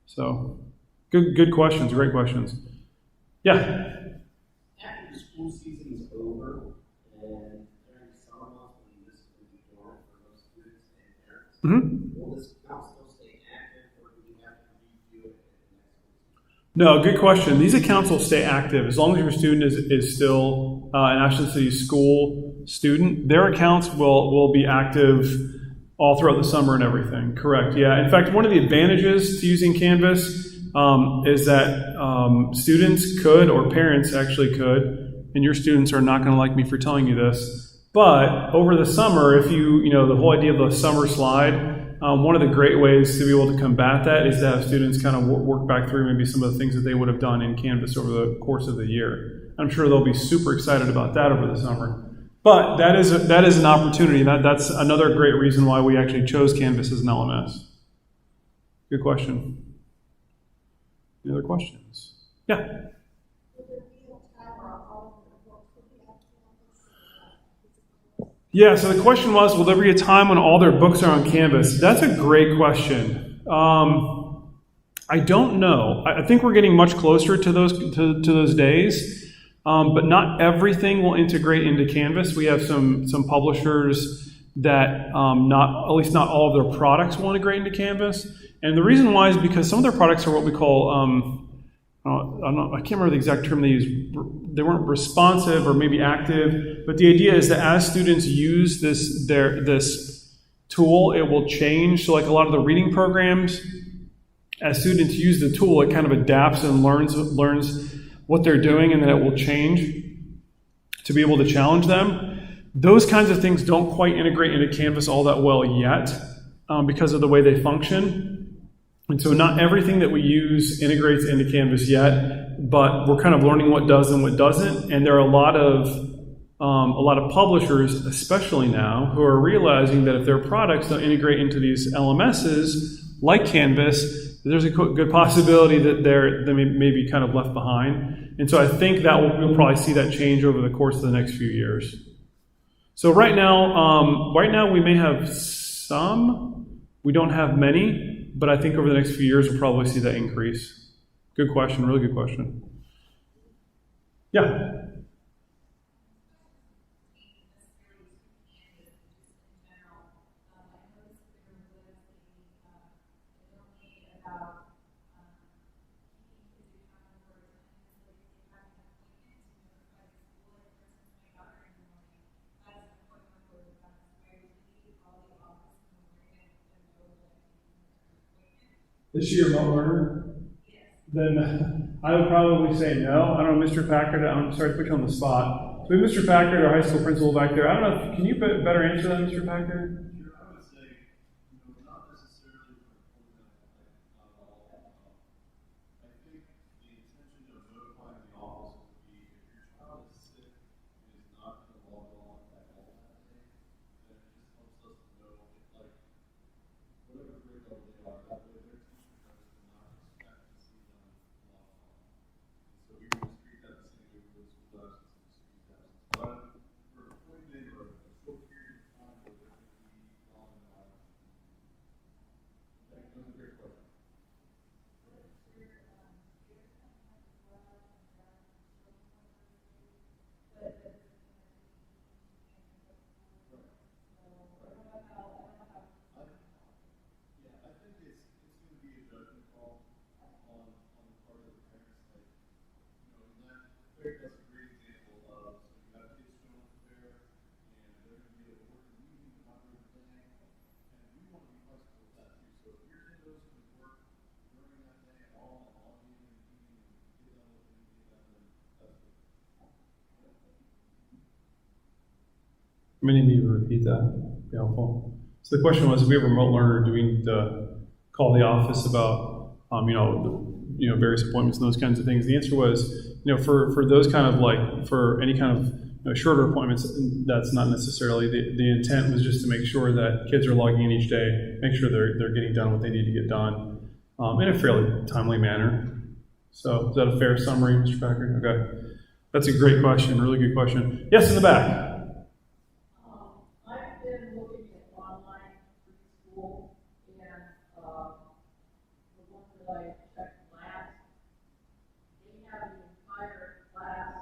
So good questions, great questions. Yeah. After the school season is over and during summer months when this will be dormant for most students and parents, will this account still stay active, or do we have to review it in the next week? No, good question. These accounts will stay active as long as your student is still an Ashland City School student. Their accounts will be active all throughout the summer and everything. Correct. Yeah. In fact, one of the advantages to using Canvas is that students could, or parents actually could, and your students are not going to like me for telling you this, but over the summer, if the whole idea of the summer slide, one of the great ways to be able to combat that is to have students kind of work back through maybe some of the things that they would have done in Canvas over the course of the year. I'm sure they'll be super excited about that over the summer. But that is an opportunity. That's another great reason why we actually chose Canvas as an LMS. Good question. Any other questions? Yeah. Yeah, so the question was, will there be a time when all their books are on Canvas? That's a great question. I don't know. I think we're getting much closer to those days. But not everything will integrate into Canvas. We have some publishers that at least not all of their products will integrate into Canvas. And the reason why is because some of their products are what we call, I can't remember the exact term they use. They weren't responsive or maybe active. But the idea is that as students use this tool, it will change. So like a lot of the reading programs, as students use the tool, it kind of adapts and learns what they're doing, and then it will change to be able to challenge them. Those kinds of things don't quite integrate into Canvas all that well yet because of the way they function. And so not everything that we use integrates into Canvas yet, but we're kind of learning what does and what doesn't. And there are a lot of publishers, especially now, who are realizing that if their products don't integrate into these LMSs like Canvas, there's a good possibility that they may be kind of left behind. And so I think that we'll probably see that change over the course of the next few years. So right now we may have some. We don't have many, but I think over the next few years we'll probably see that increase. Good question, really good question. Yeah. Is she a remote learner? Yes. Then I would probably say no. I don't know, Mr. Packard, I'm sorry to put you on the spot. So we have Mr. Packard, our high school principal back there. I don't know, can you better answer that, Mr. Packard? Sure, I would say, not necessarily I think the intention of notifying the office would be if your child is sick and is not going to log on at all that day, then it just helps us to know, like, whatever grade level they are, that way their teacher knows to not expect to see them log on. So we would just treat that the same way we would school absence and excuse absence. But for a point day or a short period of time where there could be logging on, that's a great question. Yeah, I think it's going to be a judgment call on the part of the parents. Like, in that fair, that's a great example of, so you have kids showing up there, and they're going to be able to work in the evening, not during the day, and we want to be flexible with that too. So if your kiddos can work during that day at all evening, and get done what they need to get done, then that's good. Many of you repeat that. Be helpful. So the question was, if we have a remote learner, do we need to call the office about, various appointments and those kinds of things? The answer was, for those kind of for any kind of shorter appointments, that's not necessarily the intent. Was just to make sure that kids are logging in each day, make sure they're getting done what they need to get done in a fairly timely manner. So is that a fair summary, Mr. Packard? Okay, that's a great question, really good question. Yes, in the back. I've been looking at online preschool, and the one that I checked last, they have the entire class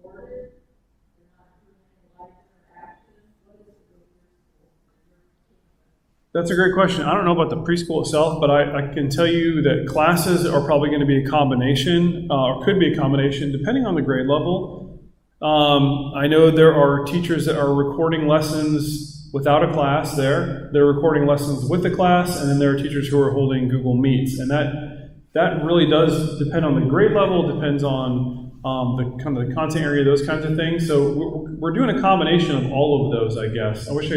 boarded. They're not doing any live interaction. What is it with your school? That's a great question. I don't know about the preschool itself, but I can tell you that classes are probably going to be a combination, or could be a combination, depending on the grade level. I know there are teachers that are recording lessons without a class there. They're recording lessons with the class, and then there are teachers who are holding Google Meets. And that really does depend on the grade level, depends on the kind of the content area, those kinds of things. So we're doing a combination of all of those, I guess. I wish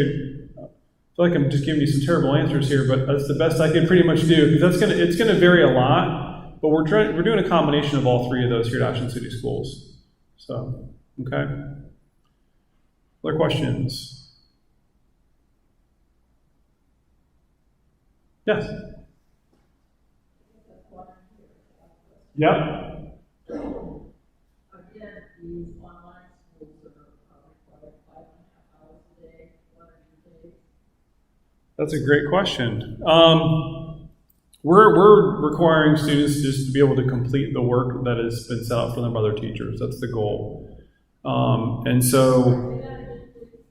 feel like I'm just giving you some terrible answers here, but that's the best I can pretty much do, because it's gonna vary a lot, but we're doing a combination of all three of those here at Ashland City Schools. So, okay. Other questions? Yes? Yep. Again, these online schools are required 5.5 hours a day, 1 or 2 days. That's a great question. We're requiring students just to be able to complete the work that has been set out for them by their teachers. That's the goal. And so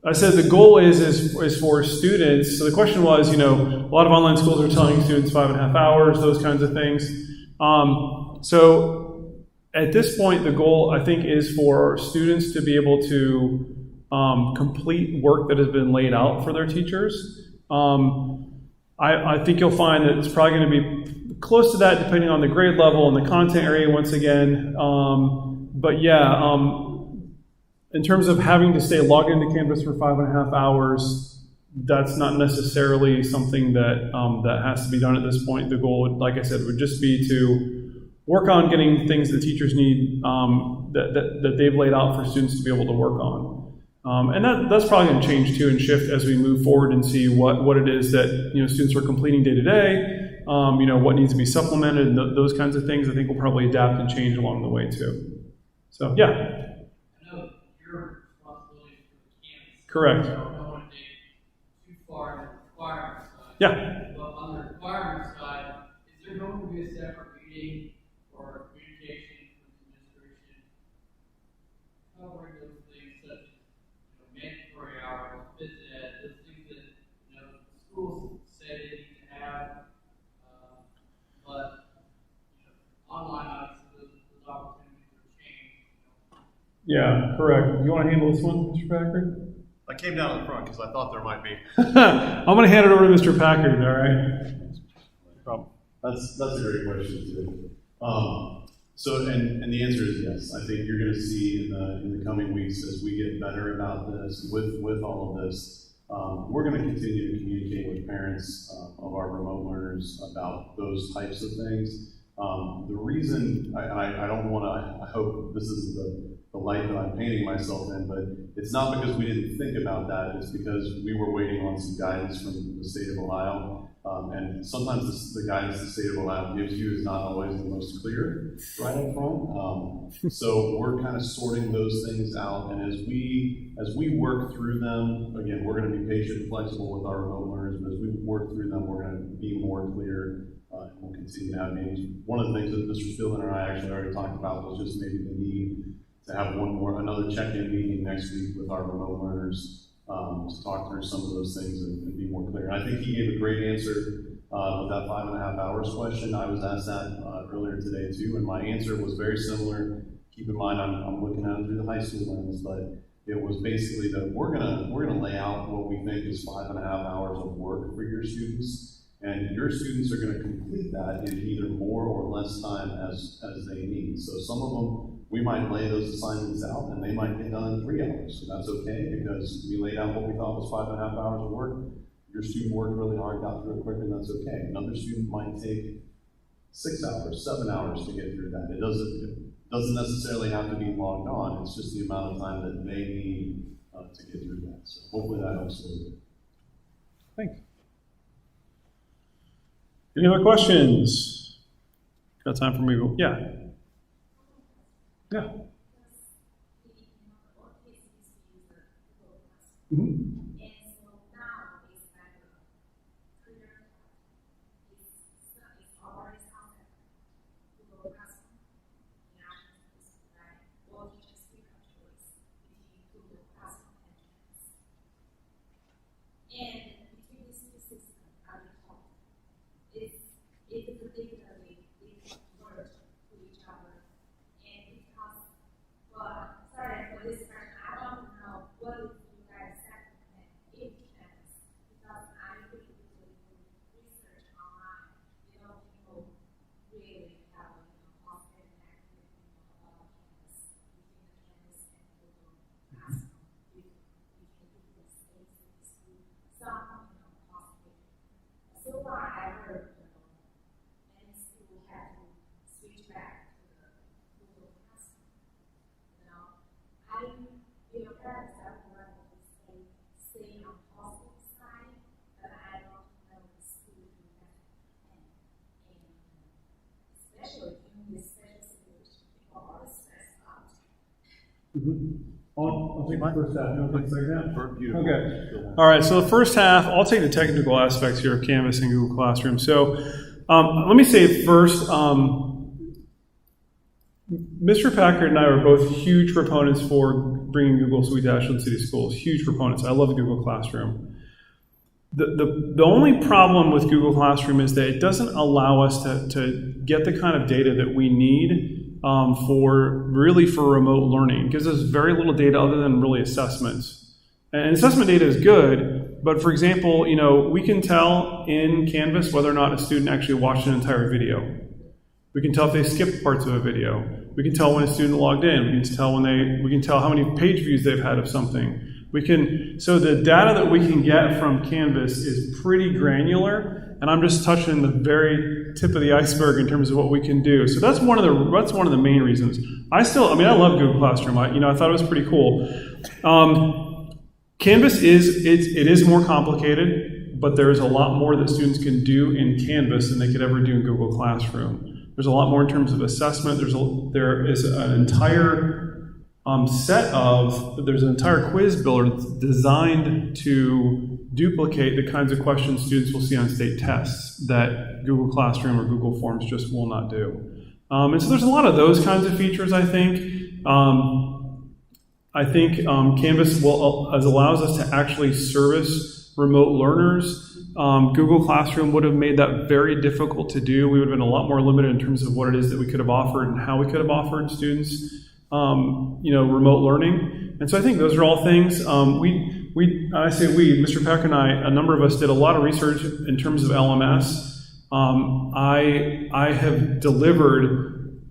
I said the goal is for students. So the question was, a lot of online schools are telling students 5.5 hours, those kinds of things. So at this point, the goal, I think, is for students to be able to complete work that has been laid out for their teachers. I think you'll find that it's probably going to be close to that depending on the grade level and the content area once again. But yeah, in terms of having to stay logged into Canvas for 5.5 hours, that's not necessarily something that that has to be done at this point. The goal, like I said, would just be to work on getting things that teachers need that they've laid out for students to be able to work on. And that's probably going to change too and shift as we move forward and see what it is that students are completing day to day. What needs to be supplemented, and those kinds of things. I think will probably adapt and change along the way too. So yeah. I know your responsibility for the campus. Correct. So I don't want to take too far in the requirement side. Yeah. But on the requirement side, is there going to be a separate meeting or communication with the administration covering those things such as mandatory hours, phys ed, those things that schools say they need to have, but online obviously those opportunities will change. Yeah, correct. You want to handle this one, Mr. Packard? I came down to the front because I thought there might be. I'm going to hand it over to Mr. Packard. All right. That's a great question too. So the answer is yes. I think you're going to see in the coming weeks as we get better about this with all of this. We're going to continue to communicate with parents of our remote learners about those types of things. The reason I don't want to. I hope this is the light that I'm painting myself in, but it's not because we didn't think about that. It's because we were waiting on some guidance from the state of Ohio. And sometimes the guidance the state of Ohio gives you is not always the most clear right up front. So we're kind of sorting those things out. And as we work through them, again, we're going to be patient and flexible with our remote learners, but as we work through them, we're going to be more clear and we'll continue to have meetings. One of the things that Mr. Spielman and I actually already talked about was just maybe the need to have another check-in meeting next week with our remote learners to talk through some of those things and be more clear. And I think he gave a great answer with that 5.5 hours question. I was asked that earlier today too, and my answer was very similar. Keep in mind, I'm looking at it through the high school lens, but it was basically that we're gonna lay out what we think is 5.5 hours of work for your students, and your students are going to complete that in either more or less time as they need. So some of them, we might lay those assignments out and they might get done in 3 hours. So that's okay because we laid out what we thought was 5.5 hours of work. Your student worked really hard, got through it quicker, and that's okay. Another student might take 6 hours, 7 hours to get through that. It doesn't necessarily have to be logged on. It's just the amount of time that they need to get through that. So hopefully that helps a little bit. Thanks. Any other questions? Got time for me? Yeah. Yeah. Mm-hmm. especially in this special situation, people are stressed out. I'll take the first half. You want to take the second half? Beautiful. Okay. All right. So the first half, I'll take the technical aspects here of Canvas and Google Classroom. So let me say first, Mr. Packard and I are both huge proponents for bringing Google Suite to Ashland City Schools. Huge proponents. I love Google Classroom. The only problem with Google Classroom is that it doesn't allow us to get the kind of data that we need for remote learning. It gives us very little data other than really assessments. And assessment data is good, but for example, we can tell in Canvas whether or not a student actually watched an entire video. We can tell if they skipped parts of a video. We can tell when a student logged in. We can tell how many page views they've had of something. So the data that we can get from Canvas is pretty granular, and I'm just touching the very tip of the iceberg in terms of what we can do. So that's one of the main reasons. I love Google Classroom. I thought it was pretty cool. Canvas is more complicated, but there's a lot more that students can do in Canvas than they could ever do in Google Classroom. There's a lot more in terms of assessment. There is an entire there's an entire quiz builder designed to duplicate the kinds of questions students will see on state tests that Google Classroom or Google Forms just will not do. And so there's a lot of those kinds of features, I think. Canvas allows us to actually service remote learners. Google Classroom would have made that very difficult to do. We would have been a lot more limited in terms of what it is that we could have offered and how we could have offered students remote learning. And so I think those are all things. Mr. Packer and I, a number of us did a lot of research in terms of LMS. I have delivered,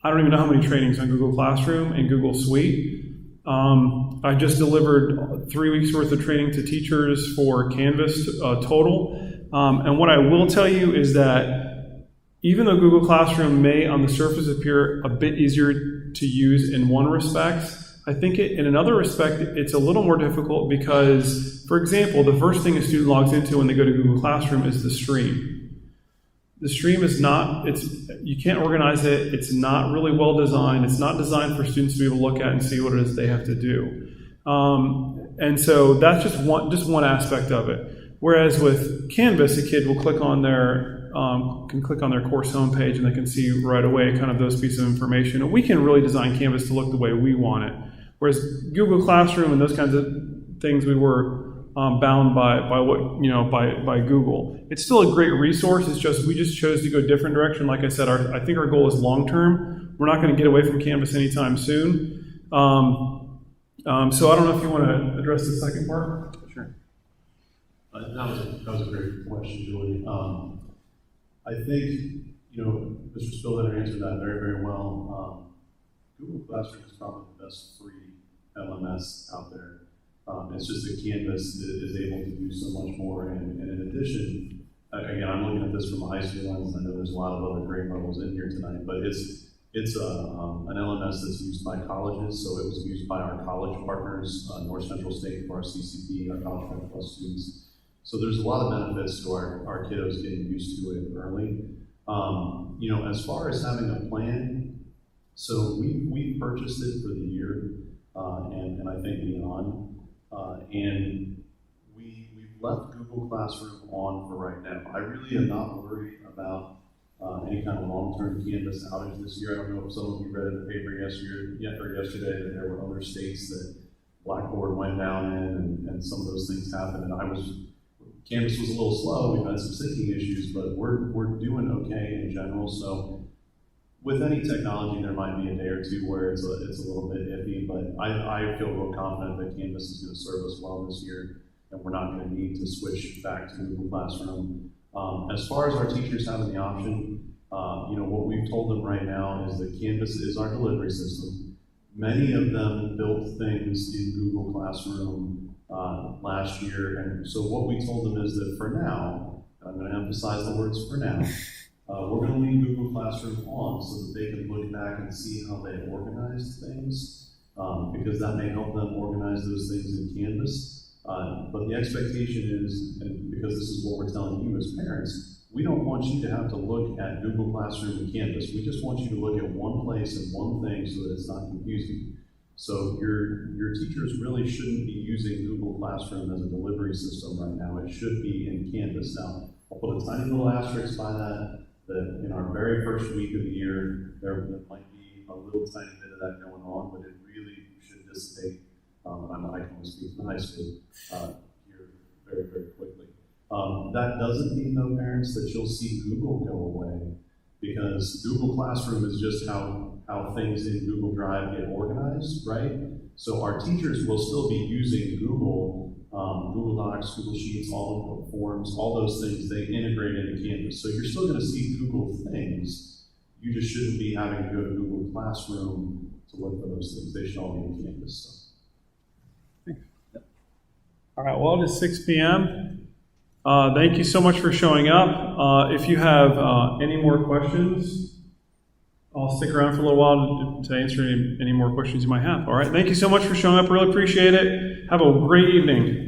I don't even know how many trainings on Google Classroom and Google Suite. I just delivered 3 weeks worth of training to teachers for Canvas total. And what I will tell you is that even though Google Classroom may on the surface appear a bit easier to use in one respect, I think in another respect, it's a little more difficult because, for example, the first thing a student logs into when they go to Google Classroom is the stream. The stream is you can't organize it. It's not really well designed. It's not designed for students to be able to look at and see what it is they have to do. And so that's just one aspect of it. Whereas with Canvas, a kid will click on their course homepage and they can see right away kind of those pieces of information. And we can really design Canvas to look the way we want it. Whereas Google Classroom and those kinds of things, we were bound by Google. It's still a great resource. We just chose to go a different direction. Like I said, I think our goal is long term. We're not going to get away from Canvas anytime soon. So I don't know if you want to address the second part. Sure. That was a great question, Julie. I think Mr. Spillner answered that very, very well. Google Classroom is probably the best free LMS out there. It's just that Canvas is able to do so much more. And in addition, again, I'm looking at this from a high school lens. I know there's a lot of other grade levels in here tonight, but it's an LMS that's used by colleges. So it was used by our college partners, North Central State for our CCP, our College Prep Plus students. So there's a lot of benefits to our kiddos getting used to it early. As far as having a plan, so we purchased it for the year and I think beyond. And we've left Google Classroom on for right now. I really am not worried about any kind of long-term Canvas outage this year. I don't know if some of you read in the paper yesterday that there were other states that Blackboard went down in and some of those things happened. And Canvas was a little slow. We've had some syncing issues, but we're doing okay in general. So with any technology, there might be a day or two where it's a little bit iffy, but I feel real confident that Canvas is going to serve us well this year, and we're not going to need to switch back to Google Classroom. As far as our teachers having the option, what we've told them right now is that Canvas is our delivery system. Many of them built things in Google Classroom last year, and so what we told them is that for now, I'm going to emphasize the words for now, we're going to leave Google Classroom on so that they can look back and see how they organized things, because that may help them organize those things in Canvas. But the expectation is, and because this is what we're telling you as parents, We don't want you to have to look at Google Classroom and Canvas. We just want you to look at one place and one thing so that it's not confusing. So your teachers really shouldn't be using Google Classroom as a delivery system right now. It should be in Canvas. Now, I'll put a tiny little asterisk by that in our very first week of the year, there might be a little tiny bit of that going on, but it really should dissipate. I can only speak for high school here very, very quickly. That doesn't mean, though, parents, that you'll see Google go away, because Google Classroom is just how things in Google Drive get organized, right? So our teachers will still be using Google Docs, Google Sheets, all of the forms, all those things, they integrate into Canvas. So you're still going to see Google things. You just shouldn't be having to go to Google Classroom to look for those things. They should all be in Canvas. All right, well, it is 6 p.m. Thank you so much for showing up. If you have any more questions, I'll stick around for a little while to answer any more questions you might have. All right, thank you so much for showing up. Really appreciate it. Have a great evening.